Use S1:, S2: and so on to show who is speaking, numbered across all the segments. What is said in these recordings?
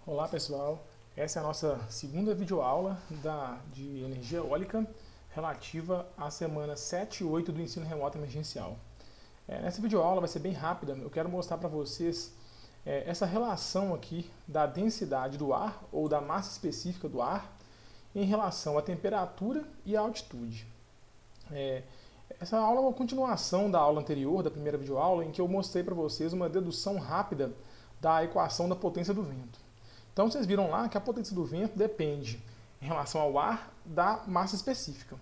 S1: Olá pessoal, essa é a nossa segunda videoaula de energia eólica relativa à semana 7 e 8 do ensino remoto emergencial. Nessa videoaula vai ser bem rápida, eu quero mostrar para vocês essa relação aqui da densidade do ar ou da massa específica do ar em relação à temperatura e à altitude. Essa aula é uma continuação da aula anterior, da primeira videoaula, em que eu mostrei para vocês uma dedução rápida da equação da potência do vento. Então vocês viram lá que a potência do vento depende, em relação ao ar, da massa específica.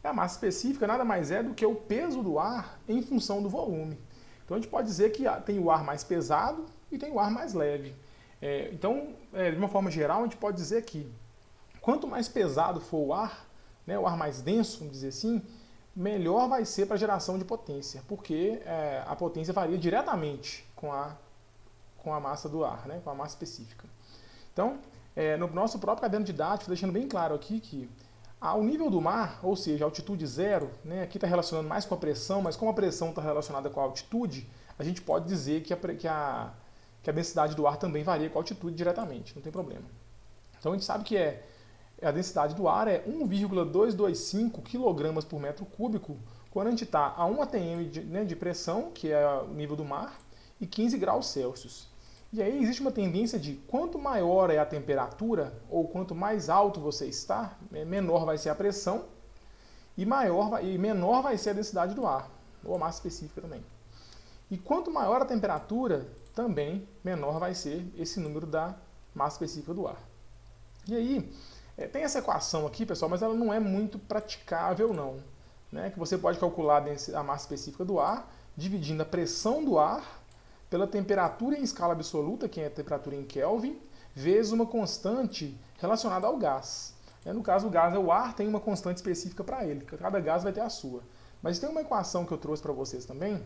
S1: E a massa específica nada mais é do que o peso do ar em função do volume. Então a gente pode dizer que tem o ar mais pesado e tem o ar mais leve. De uma forma geral, a gente pode dizer que quanto mais pesado for o ar, né, o ar mais denso, vamos dizer assim, melhor vai ser para a geração de potência, porque a potência varia diretamente com a massa do ar, né, com a massa específica. Então, no nosso próprio caderno didático, deixando bem claro aqui que ao nível do mar, ou seja, altitude zero, né, aqui está relacionando mais com a pressão, mas como a pressão está relacionada com a altitude, a gente pode dizer que a densidade do ar também varia com a altitude diretamente, não tem problema. Então a gente sabe que a densidade do ar é 1,225 kg por metro cúbico quando a gente está a 1 atm de pressão, que é o nível do mar, e 15 graus Celsius. E aí existe uma tendência de quanto maior é a temperatura, ou quanto mais alto você está, menor vai ser a pressão e menor vai ser a densidade do ar, ou a massa específica também. E quanto maior a temperatura, também menor vai ser esse número da massa específica do ar. E aí, tem essa equação aqui, pessoal, mas ela não é muito praticável não. Né? Que você pode calcular a massa específica do ar, dividindo a pressão do ar pela temperatura em escala absoluta, que é a temperatura em Kelvin, vezes uma constante relacionada ao gás. No caso, o gás é o ar, tem uma constante específica para ele, cada gás vai ter a sua. Mas tem uma equação que eu trouxe para vocês também,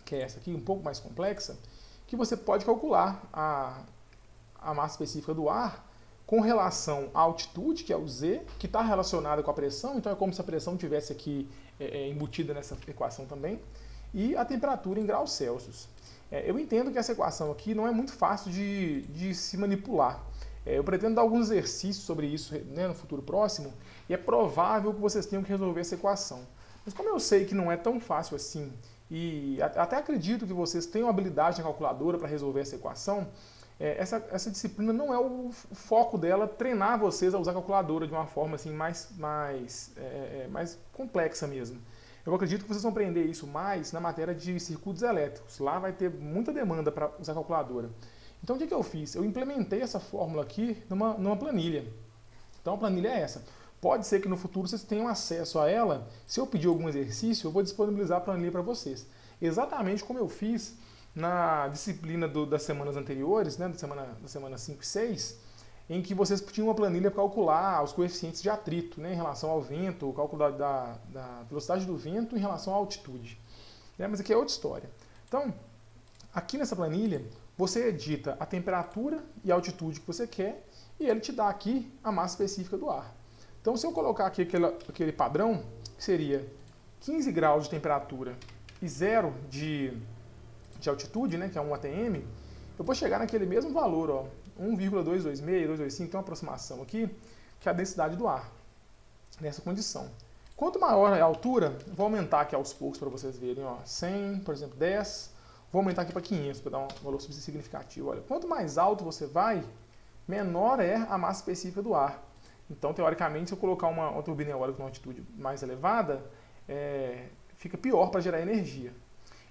S1: que é essa aqui, um pouco mais complexa, que você pode calcular a massa específica do ar com relação à altitude, que é o Z, que está relacionada com a pressão, então é como se a pressão tivesse aqui embutida nessa equação também, e a temperatura em graus Celsius. Eu entendo que essa equação aqui não é muito fácil de se manipular. Eu pretendo dar alguns exercícios sobre isso, né, no futuro próximo, e é provável que vocês tenham que resolver essa equação. Mas como eu sei que não é tão fácil assim, e até acredito que vocês tenham habilidade na calculadora para resolver essa equação, essa disciplina não é o foco dela treinar vocês a usar a calculadora de uma forma assim, mais complexa mesmo. Eu acredito que vocês vão aprender isso mais na matéria de circuitos elétricos. Lá vai ter muita demanda para usar a calculadora. Então o que eu fiz? Eu implementei essa fórmula aqui numa planilha. Então a planilha é essa. Pode ser que no futuro vocês tenham acesso a ela. Se eu pedir algum exercício, eu vou disponibilizar a planilha para vocês. Exatamente como eu fiz na disciplina das semanas anteriores, né, da semana 5 e 6, em que vocês tinham uma planilha para calcular os coeficientes de atrito, né, em relação ao vento, o cálculo da velocidade do vento em relação à altitude. Mas aqui é outra história. Então, aqui nessa planilha, você edita a temperatura e a altitude que você quer e ele te dá aqui a massa específica do ar. Então, se eu colocar aqui aquele padrão, que seria 15 graus de temperatura e 0 de altitude, né, que é 1 atm, eu vou chegar naquele mesmo valor, ó, 1,226, 225, tem uma aproximação aqui, que é a densidade do ar, nessa condição. Quanto maior é a altura, vou aumentar aqui aos poucos para vocês verem, ó, 100, por exemplo, 10, vou aumentar aqui para 500 para dar um valor significativo. Olha, quanto mais alto você vai, menor é a massa específica do ar. Então, teoricamente, se eu colocar uma turbina eólica com uma altitude mais elevada, fica pior para gerar energia.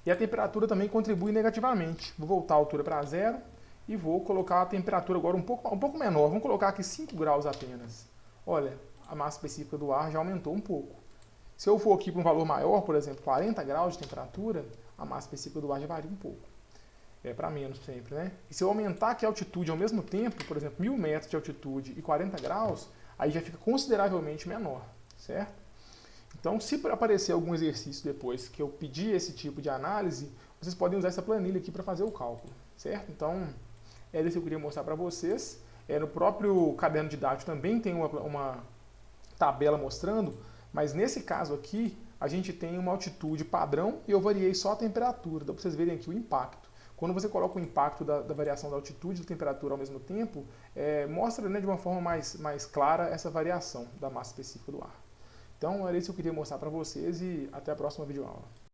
S1: E a temperatura também contribui negativamente. Vou voltar a altura para 0 e vou colocar a temperatura agora um pouco menor. Vamos colocar aqui 5 graus apenas. Olha, a massa específica do ar já aumentou um pouco. Se eu for aqui para um valor maior, por exemplo, 40 graus de temperatura, a massa específica do ar já varia um pouco. Para menos sempre, né? E se eu aumentar aqui a altitude ao mesmo tempo, por exemplo, 1000 metros de altitude e 40 graus, aí já fica consideravelmente menor, certo? Então, se aparecer algum exercício depois que eu pedir esse tipo de análise, vocês podem usar essa planilha aqui para fazer o cálculo, certo? Então, é isso que eu queria mostrar para vocês. No próprio caderno didático também tem uma tabela mostrando, mas nesse caso aqui, a gente tem uma altitude padrão e eu variei só a temperatura. Dá para vocês verem aqui o impacto. quando você coloca o impacto da variação da altitude e da temperatura ao mesmo tempo, mostra, né, de uma forma mais clara essa variação da massa específica do ar. Então era isso que eu queria mostrar para vocês e até a próxima videoaula.